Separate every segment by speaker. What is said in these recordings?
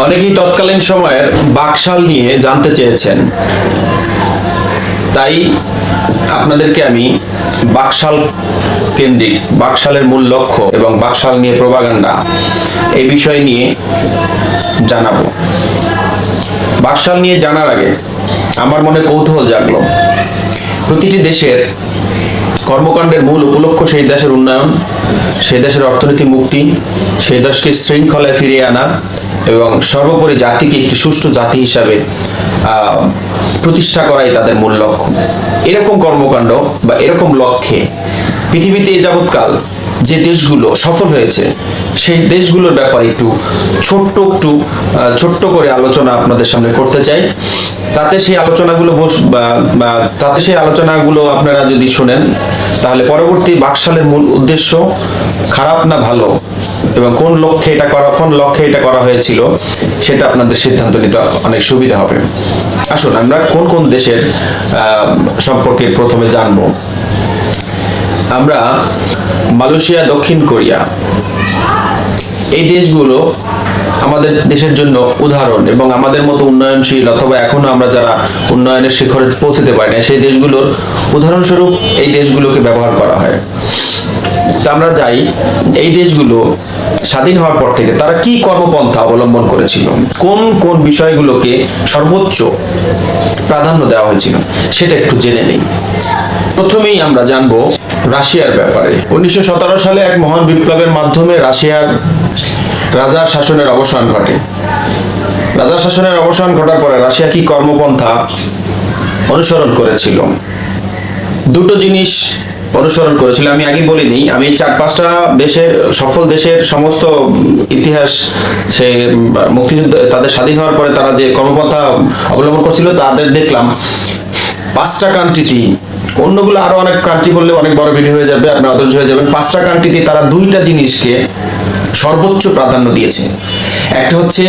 Speaker 1: অনেকেই তৎকালীন সময়ের বাকশাল নিয়ে জানতে চেয়েছেন, তাই আপনাদেরকে আমি বাকশাল কেন্দ্রিক, বাকশালের মূল লক্ষ্য এবং বাকশাল নিয়ে প্রোপাগান্ডা এই বিষয় নিয়ে জানাবো। বাকশাল নিয়ে জানার আগে আমার মনে কৌতূহল জাগলো, প্রতিটি দেশের কর্মকাণ্ডের মূল উপলক্ষ্য সেই দেশের উন্নয়ন, সেই দেশের অর্থনীতি মুক্তি, সেই দেশকে শৃঙ্খলায় ফিরিয়ে আনা এবং সর্বোপরি জাতিকে একটি সুষ্ঠু জাতি হিসাবে প্রতিষ্ঠা করাই তাদের মূল লক্ষ্য। এরকম কর্মকাণ্ড বা এরকম লক্ষ্যে পৃথিবীতে এ যাবৎকাল যে দেশগুলো সফল হয়েছে সেই দেশগুলোর ব্যাপারে একটু ছোট্ট করে আলোচনা আপনাদের সামনে করতে চাই। তাতে সেই আলোচনাগুলো আপনারা যদি শোনেন তাহলে পরবর্তী বাকশালের মূল উদ্দেশ্য খারাপ না ভালো এবং কোন লক্ষ্যে এটা করা হয়েছিল সেটা আপনাদের সিদ্ধান্ত নিতে অনেক সুবিধা হবে। আসুন আমরা কোন কোন দেশের সম্পর্কে প্রথমে জানবো। আমরা মালয়েশিয়া, দক্ষিণ কোরিয়া, এই দেশগুলো আমাদের দেশের জন্য উদাহরণ এবং আমাদের মতো উন্নয়নশীল অথবা এখনো আমরা যারা উন্নয়নের শিখরে পৌঁছতে পারি না সেই দেশগুলোর উদাহরণস্বরূপ এই দেশগুলোকে ব্যবহার করা হয়। তা আমরা যাই, এই দেশগুলো স্বাধীন হওয়ার পর থেকে তারা কি কর্মপন্থা অবলম্বন করেছিল, কোন কোন বিষয়গুলোকে সর্বোচ্চ প্রাধান্য দেওয়া হয়েছিল সেটা একটু জেনে নেই। প্রথমেই আমরা জানবো রাশিয়ার ব্যাপারে। 1917 সালে এক মহান বিপ্লবের মাধ্যমে রাশিয়ার রাজার শাসনের অবসান ঘটে। রাজার শাসনের অবসান ঘটার পরে রাশিয়া কি কর্মপন্থা অনুসরণ করেছিল? দুটো জিনিস অনুসরণ করেছিল। আমি আগে বলিনি, আমি 4-5টা দেশের, সফল দেশের সমস্ত ইতিহাস, সে মুক্তিযুদ্ধ তাদের স্বাধীন হওয়ার পরে তারা যে কর্মপন্থা অবলম্বন করছিল তাদের দেখলাম 5টা কান্ট্রিতে, অন্যগুলো আরো অনেক কান্ট্রি বললে অনেক বড় ভিডিও হয়ে যাবে, আপনারা অধৈর্য হয়ে যাবেন। 5টা কান্ট্রিতে তারা 2টা জিনিসকে সর্বোচ্চ প্রাধান্য দিয়েছে। একটা হচ্ছে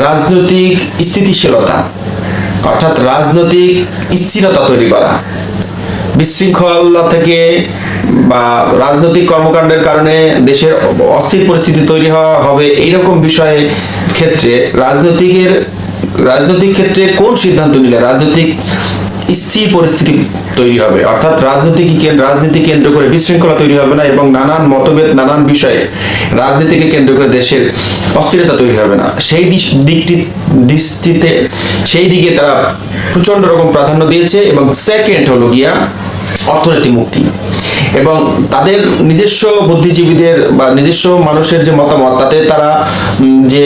Speaker 1: রাজনৈতিক স্থিতিশীলতা, অর্থাৎ রাজনৈতিক স্থিরতা তৈরি করা, বিশৃঙ্খলা থেকে বা রাজনৈতিক কর্মকাণ্ডের কারণে দেশের অস্থির পরিস্থিতি তৈরি হবে এইরকম বিষয়ে ক্ষেত্রে রাজনৈতিক ক্ষেত্রে কোন সিদ্ধান্ত নিলে রাজনৈতিক স্থির পরিস্থিতি তৈরি হবে, অর্থাৎ রাজনীতি কেন্দ্র করে বিশৃঙ্খলা তৈরি হবে না এবং নানান মতভেদ, নানান বিষয়ে রাজনীতিকে কেন্দ্র করে দেশের অস্থিরতা তৈরি হবে না, সেই দিকে তারা প্রচন্ড রকম প্রাধান্য দিয়েছে। এবং সেকেন্ড হলো গিয়া অর্থনৈতিক মুক্তি, এবং তাদের নিজস্ব বুদ্ধিজীবীদের বা নিজস্ব মানুষের যে মতামত তাতে তারা যে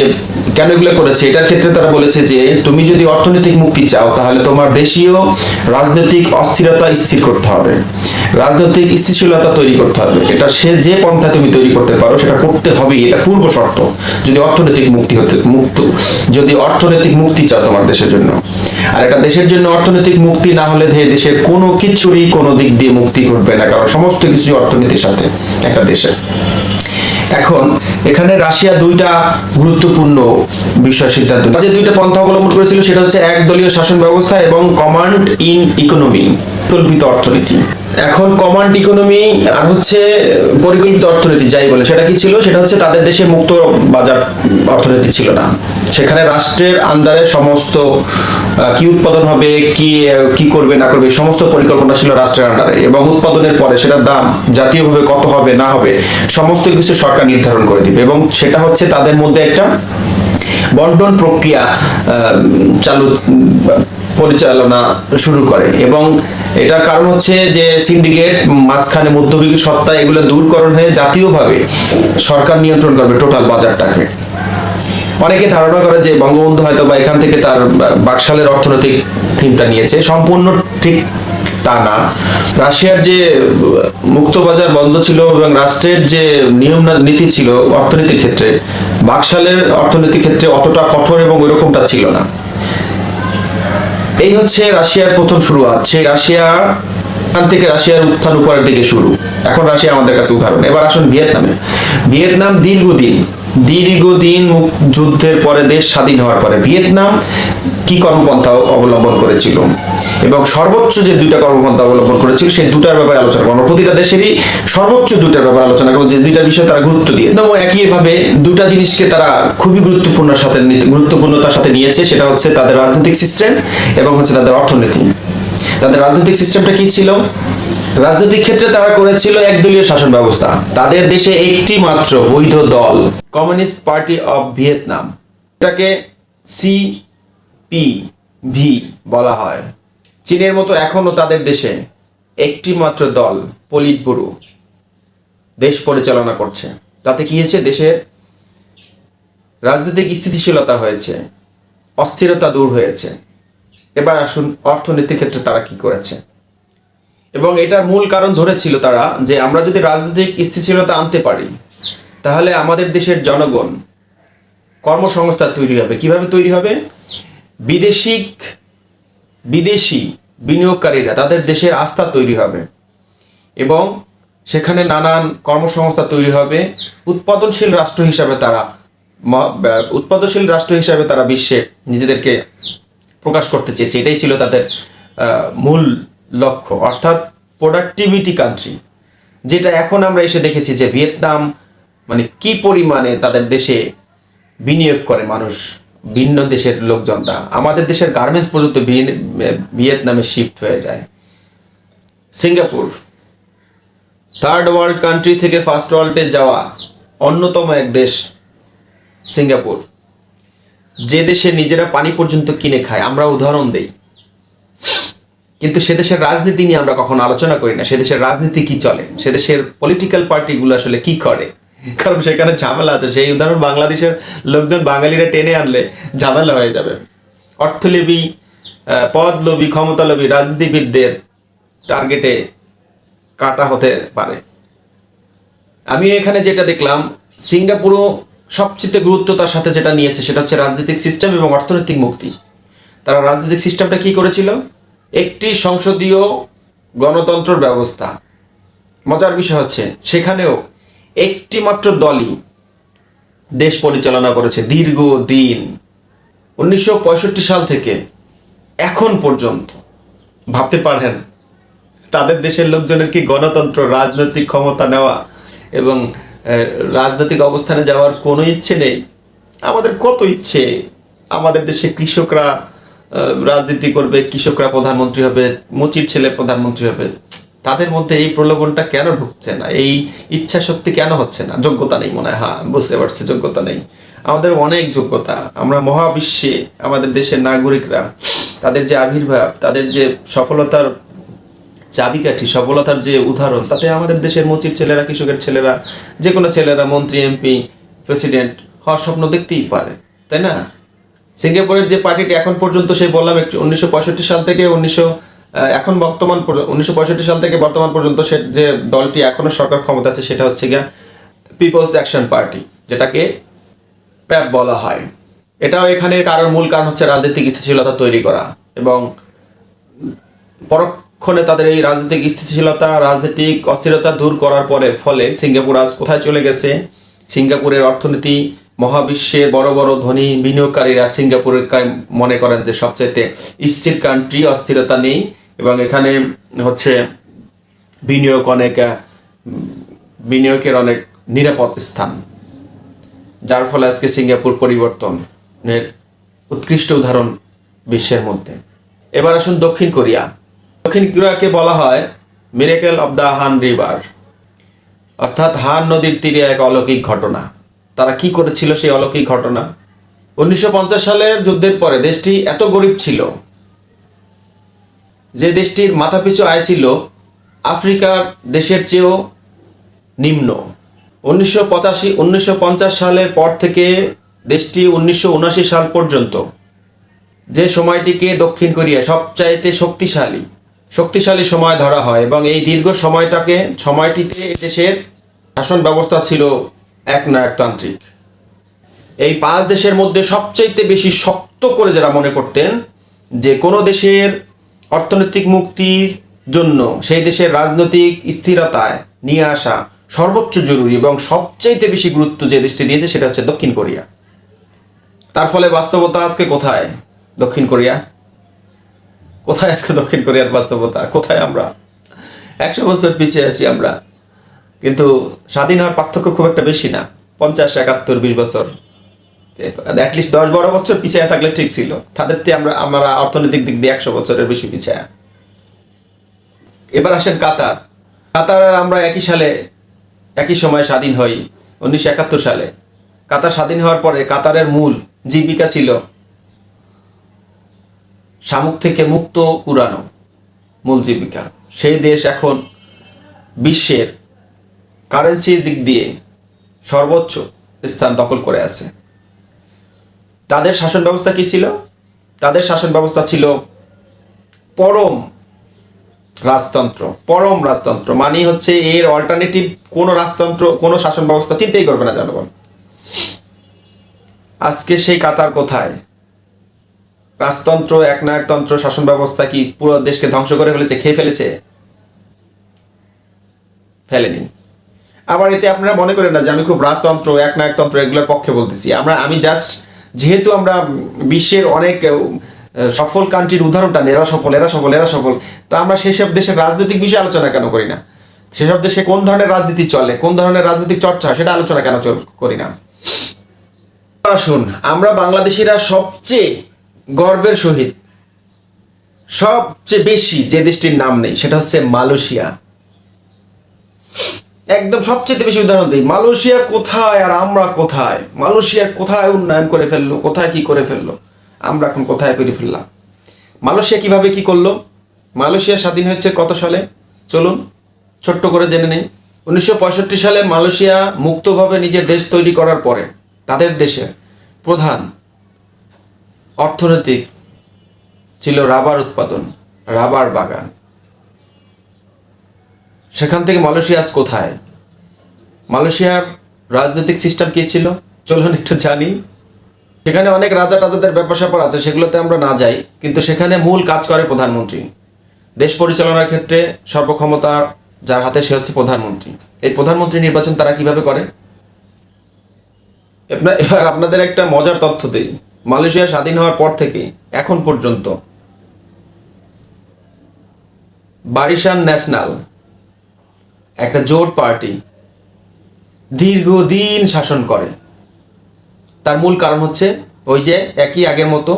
Speaker 1: কেন এগুলো করেছে এটার ক্ষেত্রে তারা বলেছে যে তুমি যদি অর্থনৈতিক মুক্তি চাও তাহলে তোমার দেশীয় রাজনৈতিক অস্থিরতা স্থির করতে হবে, রাজনৈতিক স্থিতিশীলতা তৈরি করতে হবে। এটা সে যে পন্থা তুমি তৈরি করতে পারো সেটা করতে হবে, এটা পূর্ব শর্ত যদি অর্থনৈতিক মুক্তি চাও তোমার দেশের জন্য। আর এটা দেশের জন্য অর্থনৈতিক মুক্তি না হলে দেশের কোনো কিছুরই কোনো দিক দিয়ে মুক্তি ঘটবে না, কারণ সমস্ত কিছু অর্থনীতির সাথে একটা দেশের। এখন এখানে রাশিয়া 2টা গুরুত্বপূর্ণ বিষয় সিদ্ধান্ত, যে 2টা পন্থা অবলম্বন করেছিল সেটা হচ্ছে একদলীয় শাসন ব্যবস্থা এবং কমান্ড ইন ইকোনমি, পরিকল্পিত অর্থনীতি। এখন কমান্ড ইকোনমি আর হচ্ছে পরিকল্পিত অর্থনীতি যাই বলে, সেটা কি ছিল? সেটা হচ্ছে তাদের দেশে মুক্ত বাজার অর্থনীতি ছিল না, সেখানে রাষ্ট্রের আন্ডারে সমস্ত কি উৎপাদন হবে, কি করবে না করবে সমস্ত পরিকল্পনা ছিল রাষ্ট্রের আন্ডারে, এবং উৎপাদনের পরে সেটার দাম জাতীয়ভাবে কত হবে না হবে সমস্ত কিছু সরকার নির্ধারণ করে দিবে, এবং সেটা হচ্ছে তাদের মধ্যে একটা বন্টন প্রক্রিয়া পরিচালনা শুরু করে। এবং এটার কারণ হচ্ছে যে সিন্ডিকেট, মাঝখানে মধ্যবিত্ত সত্তা, এগুলো দূরকরণ হয়ে জাতীয়ভাবে সরকার নিয়ন্ত্রণ করবে টোটাল বাজারটাকে। অনেকে ধারণা করে যে বঙ্গবন্ধু হয়তো বা এখান থেকে তার বাকশালের অর্থনৈতিক থিমটা নিয়েছে, সম্পূর্ণ ঠিক তা না। রাশিয়ার যে মুক্ত বাজার বন্ধ ছিল এবং রাষ্ট্রের যে নিয়ম নীতি ছিল অর্থনীতির ক্ষেত্রে, বাকশালের অর্থনীতির ক্ষেত্রে অতটা কঠোর এবং ওইরকমটা ছিল না। এই হচ্ছে রাশিয়ার প্রথম শুরুয়াত। সেই রাশিয়ার উত্থান উপরের দিকে শুরু। এখন রাশিয়া আমাদের কাছে উদাহরণ। এবার আসুন ভিয়েতনাম দীর্ঘদিন দীর্ঘদিন যুদ্ধের পরে দেশ স্বাধীন হওয়ার পরে ভিয়েতনাম কি কর্মপন্থা অবলম্বন করেছিল এবং সর্বোচ্চ যে দুইটা কর্মপন্থা অবলম্বন করেছিল সেই দুটার ব্যাপারে আলোচনা করবো। প্রতিটা দেশেরই সর্বোচ্চ দুটার ব্যাপারে আলোচনা করবো, যে দুইটা বিষয় তারা গুরুত্ব দিয়ে একইভাবে দুটা জিনিসকে তারা খুবই গুরুত্বপূর্ণতার সাথে নিয়েছে। সেটা হচ্ছে তাদের রাজনৈতিক সিস্টেম এবং হচ্ছে তাদের অর্থনীতি। তাদের রাজনৈতিক সিস্টেমটা কি ছিল? রাজনৈতিক ক্ষেত্রে তারা করেছিল একদলীয় শাসন ব্যবস্থা। তাদের দেশে একটি মাত্র বৈধ দল কমিউনিস্ট পার্টি অফ ভিয়েতনাম, এটাকে CPV বলা হয়। চীনের মতো এখনো তাদের দেশে একটি মাত্র দল পলিট ব্যুরো দেশ পরিচালনা করছে। তাতে কি হয়েছে? দেশের রাজনৈতিক স্থিতিশীলতা হয়েছে, অস্থিরতা দূর হয়েছে। এবার আসুন অর্থনীতির ক্ষেত্রে তারা কি করেছে। এবং এটার মূল কারণ ধরেছিল তারা যে আমরা যদি রাজনৈতিক স্থিতিশীলতা আনতে পারি তাহলে আমাদের দেশের জনগণ কর্মসংস্থান তৈরি হবে। কিভাবে তৈরি হবে? বিদেশি বিনিয়োগকারীরা তাদের দেশের আস্থা তৈরি হবে এবং সেখানে নানান কর্মসংস্থান তৈরি হবে। উৎপাদনশীল রাষ্ট্র হিসাবে তারা বিশ্বে নিজেদেরকে প্রকাশ করতে চেয়েছে। এটাই ছিল তাদের মূল লক্ষ্য, অর্থাৎ প্রোডাক্টিভিটি কান্ট্রি। যেটা এখন আমরা এসে দেখেছি যে ভিয়েতনাম মানে কি পরিমাণে তাদের দেশে বিনিয়োগ করে মানুষ, ভিন্ন দেশের লোকজনরা। আমাদের দেশের গার্মেন্টস পর্যন্ত ভিয়েতনামে শিফট হয়ে যায়। সিঙ্গাপুর থার্ড ওয়ার্ল্ড কান্ট্রি থেকে ফার্স্ট ওয়ার্ল্ডে যাওয়া অন্যতম এক দেশ সিঙ্গাপুর, যে দেশে নিজেরা পানি পর্যন্ত কিনে খায়। আমরা উদাহরণ দেই, কিন্তু সে দেশের রাজনীতি নিয়ে আমরা কখনো আলোচনা করি না। সে দেশের রাজনীতি কি চলে, সে দেশের পলিটিক্যাল পার্টিগুলো আসলে কি করে, কারণ সেখানে ঝামেলা আছে। সেই উদাহরণ বাংলাদেশের লোকজন বাঙালিরা টেনে আনলে ঝামেলা হয়ে যাবে। অর্থলোভী, পদলোভী, ক্ষমতালোভী রাজনীতিবিদদের টার্গেটে কাটা হতে পারে। আমি এখানে যেটা দেখলাম, সিঙ্গাপুরও সবচেয়ে গুরুত্বতার সাথে যেটা নিয়েছে সেটা হচ্ছে রাজনৈতিক সিস্টেম এবং অর্থনৈতিক মুক্তি। তারা রাজনৈতিক সিস্টেমটা কি করেছিল? একটি সংসদীয় গণতন্ত্র ব্যবস্থা। মজার বিষয় হচ্ছে সেখানেও একটি মাত্র দলই দেশ পরিচালনা করেছে দীর্ঘদিন, 1965 সাল থেকে এখন পর্যন্ত। ভাবতে পারেন তাদের দেশের লোকজনের কি গণতন্ত্র, রাজনৈতিক ক্ষমতা নেওয়া এবং রাজনৈতিক অবস্থানে যাওয়ার কোনো ইচ্ছে নেই? আমাদের কত ইচ্ছে। আমাদের দেশে কৃষকরা রাজনীতি করবে, কৃষকরা প্রধানমন্ত্রী হবে, মুচির ছেলে প্রধানমন্ত্রী হবে। তাদের মধ্যে এই প্রলোভনটা কেন ঢুকছে না? এই ইচ্ছা শক্তি কেন হচ্ছে না? যোগ্যতা নেই মনে হয়। হ্যাঁ, বুঝতে পারছি, যোগ্যতা নেই। আমাদের অনেক যোগ্যতা। আমরা মহাবিশ্বে আমাদের দেশের নাগরিকরা, তাদের যে আবির্ভাব, তাদের যে সফলতার চাবিকাঠি, সফলতার যে উদাহরণ, তাতে আমাদের দেশের মুচির ছেলেরা, কৃষকের ছেলেরা, যে কোনো ছেলেরা মন্ত্রী, MP, প্রেসিডেন্ট হওয়ার স্বপ্ন দেখতেই পারে, তাই না? সিঙ্গাপুরের যে পার্টিটি এখন পর্যন্ত, সেই বললাম 1965 সাল থেকে 1965 সাল থেকে বর্তমান পর্যন্ত সে যে দলটি এখনো সরকার ক্ষমতা আছে সেটা হচ্ছে গিয়া পিপলস অ্যাকশন পার্টি, যেটাকে প্যাপ বলা হয়। এটাও এখানে মূল কারণ হচ্ছে রাজনৈতিক স্থিতিশীলতা তৈরি করা এবং পরক্ষণে তাদের এই রাজনৈতিক স্থিতিশীলতা, রাজনৈতিক অস্থিরতা দূর করার ফলে সিঙ্গাপুর আজ কোথায় চলে গেছে? সিঙ্গাপুরের অর্থনীতি, মহাবিশ্বের বড় বড় ধনী বিনিয়োগকারীরা সিঙ্গাপুরের মনে করেন যে সবচাইতে স্থির কান্ট্রি, অস্থিরতা নেই এবং এখানে হচ্ছে বিনিয়োগের অনেক নিরাপদ স্থান, যার ফলে আজকে সিঙ্গাপুর পরিবর্তনের উৎকৃষ্ট উদাহরণ বিশ্বের মধ্যে। এবার আসুন দক্ষিণ কোরিয়া। দক্ষিণ কোরিয়াকে বলা হয় miracle of the Han river, অর্থাৎ হান নদীর তীরে এক অলৌকিক ঘটনা। তারা কি করেছিল সেই অলৌকিক ঘটনা? 1950 সালের যুদ্ধের পরে দেশটি এত গরিব ছিল যে দেশটির মাথাপিছু আয় ছিল আফ্রিকার দেশের চেয়েও নিম্ন। 1950 সালের পর থেকে দেশটি 1979 সাল পর্যন্ত, যে সময়টিকে দক্ষিণ কোরিয়া সবচাইতে শক্তিশালী সময় ধরা হয় এবং এই দীর্ঘ সময়টিতে দেশের শাসন ব্যবস্থা ছিল একনায়কতান্ত্রিক। এই 5 দেশের মধ্যে সবচাইতে বেশি শক্ত করে যারা মনে করতেন যে কোনো দেশের অর্থনৈতিক মুক্তির জন্য সেই দেশের রাজনৈতিক স্থিরতায় নিয়ে আসা সর্বোচ্চ জরুরি এবং সবচাইতে বেশি গুরুত্ব যে দেশটি দিয়েছে সেটা হচ্ছে দক্ষিণ কোরিয়া। তার ফলে বাস্তবতা আজকে কোথায়? দক্ষিণ কোরিয়া কোথায়? আজকে দক্ষিণ কোরিয়ার বাস্তবতা কোথায়? আমরা 100 বছর পিছিয়ে আছি আমরা, কিন্তু স্বাধীন হওয়ার পার্থক্য খুব একটা বেশি না, 50, 71, 20 বছর, অ্যাটলিস্ট 10-12 বছর পিছিয়ে থাকলে ঠিক ছিল। তাদের থেকে আমরা অর্থনৈতিক দিক দিয়ে 100 বছরের বেশি পিছিয়ে। এবার আসেন কাতার। কাতার আর আমরা একই সময় স্বাধীন হই 1971 সালে। কাতার স্বাধীন হওয়ার পরে কাতারের মূল জীবিকা ছিল শামুক থেকে মুক্ত উড়ানো, মূল জীবিকা। সেই দেশ এখন বিশ্বের কারেন্সির দিক দিয়ে সর্বোচ্চ স্থান দখল করে আছে। তাদের শাসন ব্যবস্থা কি ছিল? তাদের শাসন ব্যবস্থা ছিল পরম রাজতন্ত্র। মানে হচ্ছে এর অল্টারনেটিভ কোনো রাজতন্ত্র, কোনো শাসন ব্যবস্থা চিন্তাই করবে না জনগণ। আজকে সেই কাতার কোথায়? রাজতন্ত্র, একনায়কতন্ত্র শাসন ব্যবস্থা কি পুরো দেশকে ধ্বংস করে ফেলেছে, খেয়ে ফেলেনি। আবার এতে আপনারা মনে করেন না যে আমি খুব রাজতন্ত্র, একনায়কতন্ত্র এগুলোর পক্ষে বলতেছি। আমি জাস্ট, যেহেতু আমরা বিশ্বের অনেক সফল কান্ট্রির উদাহরণটা এরা সফল, তো আমরা সেসব দেশের রাজনৈতিক বিষয়ে আলোচনা কেন করি না? সেসব দেশে কোন ধরনের রাজনীতি চলে, কোন ধরনের রাজনৈতিক চর্চা, সেটা আলোচনা কেন করি না? আসুন, আমরা বাংলাদেশিরা সবচেয়ে গর্বের সহিত সবচেয়ে বেশি যে দেশটির নাম নেই সেটা হচ্ছে মালয়েশিয়া। একদম সবচেয়ে বেশি উদাহরণ দিই, মালয়েশিয়া কোথায় আর আমরা কোথায়? মালয়েশিয়া কোথায় উন্নয়ন করে ফেললো, কোথায় কি করে ফেললো, আমরা এখন কোথায় করে ফেললাম? মালয়েশিয়া কিভাবে কি করলো? মালয়েশিয়া স্বাধীন হয়েছে কত সালে? চলুন ছোট্ট করে জেনে নেই। 1965 সালে মালয়েশিয়া মুক্তভাবে নিজের দেশ তৈরি করার পরে তাদের দেশের প্রধান অর্থনৈতিক ছিল রাবার উৎপাদন, রাবার বাগান। সেখান থেকে মালয়েশিয়া আজ কোথায়? মালয়েশিয়ার রাজনৈতিক সিস্টেম কি ছিল চলুন একটু জানি। সেখানে অনেক রাজা টাজাদের ব্যাপার স্যাপার আছে, সেগুলোতে আমরা না যাই, কিন্তু সেখানে মূল কাজ করে প্রধানমন্ত্রী। দেশ পরিচালনার ক্ষেত্রে সর্বক্ষমতা যার হাতে সে হচ্ছে প্রধানমন্ত্রী। এই প্রধানমন্ত্রী নির্বাচন তারা কিভাবে করে? এবার আপনাদের একটা মজার তথ্য দিই, মালয়েশিয়া স্বাধীন হওয়ার পর থেকে এখন পর্যন্ত বারিশান ন্যাশনাল একটা জোট পার্টি দীর্ঘদিন শাসন করে। তার মূল কারণ হচ্ছে ওই যে একই আগের মতো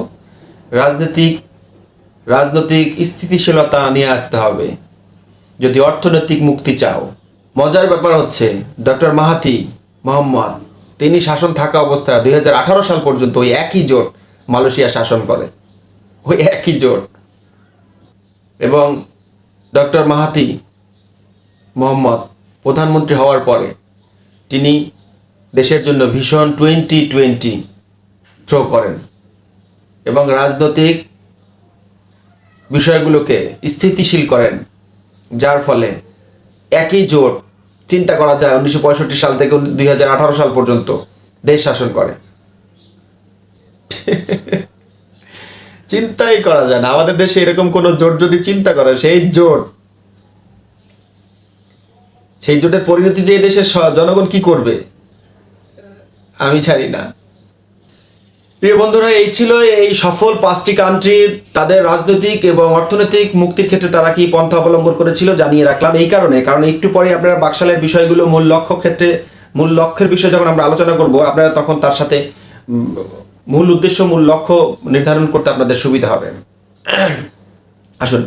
Speaker 1: রাজনৈতিক স্থিতিশীলতা নিয়ে আসতে হবে যদি অর্থনৈতিক মুক্তি চাও। মজার ব্যাপার হচ্ছে ডক্টর মাহাথির মোহাম্মদ, তিনি শাসন থাকা অবস্থায় 2018 সাল পর্যন্ত ওই একই জোট মালয়েশিয়া শাসন করে, ওই একই জোট। এবং ডক্টর মাহাথির মোহাম্মদ প্রধানমন্ত্রী হওয়ার পরে তিনি দেশের জন্য ভিশন 2020 থ্রো করেন এবং রাজনৈতিক বিষয়গুলোকে স্থিতিশীল করেন, যার ফলে একই জোট চিন্তা করা যায় 1965 সাল থেকে 2018 সাল পর্যন্ত দেশ শাসন করে। চিন্তাই করা যায় না আমাদের দেশে এরকম কোন জোট যদি চিন্তা করে, সেই জোটের পরিণতি যে দেশের জনগণ কি করবে আমি জানি না। প্রিয় বন্ধুরা, এই ছিল এই সফল 5টি কান্ট্রির তাদের রাজনৈতিক এবং অর্থনৈতিক মুক্তির ক্ষেত্রে তারা কি পন্থা অবলম্বন করেছিল জানিয়ে রাখলাম এই কারণ একটু পরে আপনারা বাকশালের বিষয়গুলো মূল লক্ষ্যের বিষয়ে যখন আমরা আলোচনা করব, আপনারা তখন তার সাথে মূল উদ্দেশ্য, মূল লক্ষ্য নির্ধারণ করতে আপনাদের সুবিধা হবে। আসুন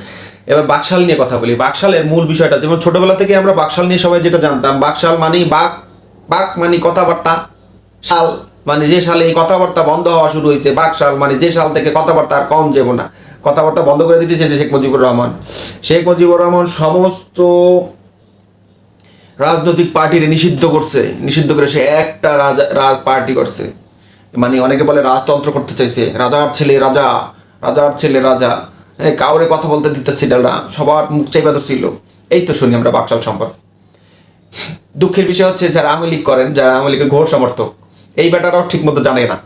Speaker 1: এবার বাকশাল নিয়ে কথা বলি। বাকশালের মূল বিষয়টা, যেমন ছোটবেলা থেকে আমরা বাকশাল নিয়ে সবাই যেটা জানতাম, বাকশাল মানে বাক মানে কথাবার্তা, শাল মানে যে সালে এই কথাবার্তা বন্ধ হওয়া শুরু হয়েছে, বাকশাল মানে যে সাল থেকে কথাবার্তা আর কম যাব না, কথাবার্তা বন্ধ করে দিতে চেয়েছে শেখ মুজিবুর রহমান সমস্ত রাজনৈতিক পার্টির নিষিদ্ধ করে সে একটা পার্টি করছে। মানে অনেকে বলে রাজতন্ত্র করতে চাইছে, রাজার ছেলে রাজা, কাউরে কথা বলতে দিতেছিল না, সবার মুখ চাইবা ছিল। এই তো শুনি আমরা বাকশাল সম্পর্কে। দুঃখের বিষয় হচ্ছে যারা আওয়ামী লীগ করেন, যারা আওয়ামী লীগের ঘোর সমর্থক, এই ব্যাটারাও ঠিক মতো জানে না।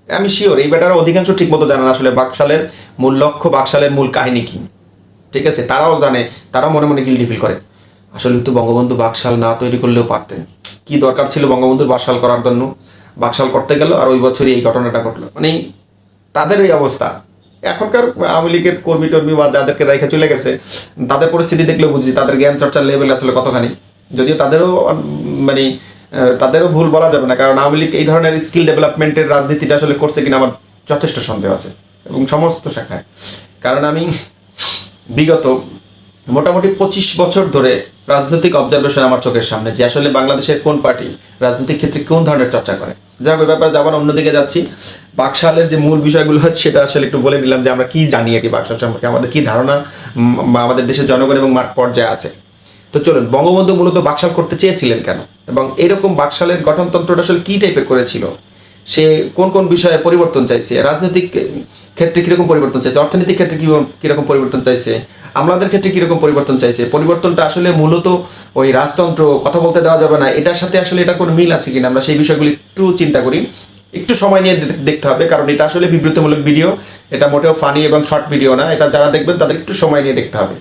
Speaker 1: আমি শিওর এই ব্যাটারা অধিকাংশ ঠিক মতো জানে না আসলে বাকশালের মূল লক্ষ্য, বাকশালের মূল কাহিনী কি। ঠিক আছে, তারাও জানে, তারাও মনে মনে গিল্টি ফিল করে। আসলে তো বঙ্গবন্ধু বাকশাল না তৈরি করলেও পারতেন। কি দরকার ছিল বঙ্গবন্ধুর বাকশাল করার জন্য? বাকশাল করতে গেল আর ওই বছরই এই ঘটনাটা ঘটলো। মানে তাদের এই অবস্থা। এখনকার আওয়ামী লীগের কর্মী টর্মী বা যাদেরকে রেখে চলে গেছে, তাদের পরিস্থিতি দেখলে বুঝি তাদের জ্ঞান চর্চার লেভেল আসলে কতখানি। যদিও তাদেরও মানে তাদেরও ভুল বলা যাবে না, কারণ আওয়ামী লীগ এই ধরনের স্কিল ডেভেলপমেন্টের রাজনীতিটা আসলে করছে কিনা আমার যথেষ্ট সন্দেহ আছে, এবং সমস্ত শাখায়। কারণ আমি বিগত মোটামুটি 25 বছর ধরে রাজনৈতিক অবজারভেশন আমার চোখের সামনে, যে আসলে বাংলাদেশের কোন পার্টি রাজনৈতিক ক্ষেত্রে কোন ধরনের চর্চা করে। যাক, ওই ব্যাপারে যাবার অন্যদিকে যাচ্ছি। বাকশালের যে মূল বিষয়গুলো হচ্ছে সেটা আসলে একটু বলে নিলাম, যে আমরা কি জানি আর কি বাকশাল সম্পর্কে, আমাদের কি ধারণা আমাদের দেশের জনগণ এবং মাঠ পর্যায়ে আছে। তো চলুন, বঙ্গবন্ধু মূলত বাকশাল করতে চেয়েছিলেন কেন, এবং এরকম বাকশালের গঠনতন্ত্রটা আসলে কী টাইপের করেছিল, সে কোন কোন বিষয়ে পরিবর্তন চাইছে, রাজনৈতিক ক্ষেত্রে কীরকম পরিবর্তন চাইছে, অর্থনৈতিক ক্ষেত্রে কীরকম পরিবর্তন চাইছে, আমলাদের ক্ষেত্রে কীরকম পরিবর্তন চাইছে, পরিবর্তনটা আসলে মূলত ওই রাজতন্ত্র কথা বলতে দেওয়া যাবে না এটার সাথে আসলে এটা কোনো মিল আছে কিনা, আমরা সেই বিষয়গুলি একটু চিন্তা করি। একটু সময় নিয়ে দেখতে হবে, কারণ এটা আসলে বিবৃতিমূলক ভিডিও, এটা মোটেও ফানি এবং শর্ট ভিডিও না। এটা যারা দেখবেন তাদের একটু সময় নিয়ে দেখতে হবে।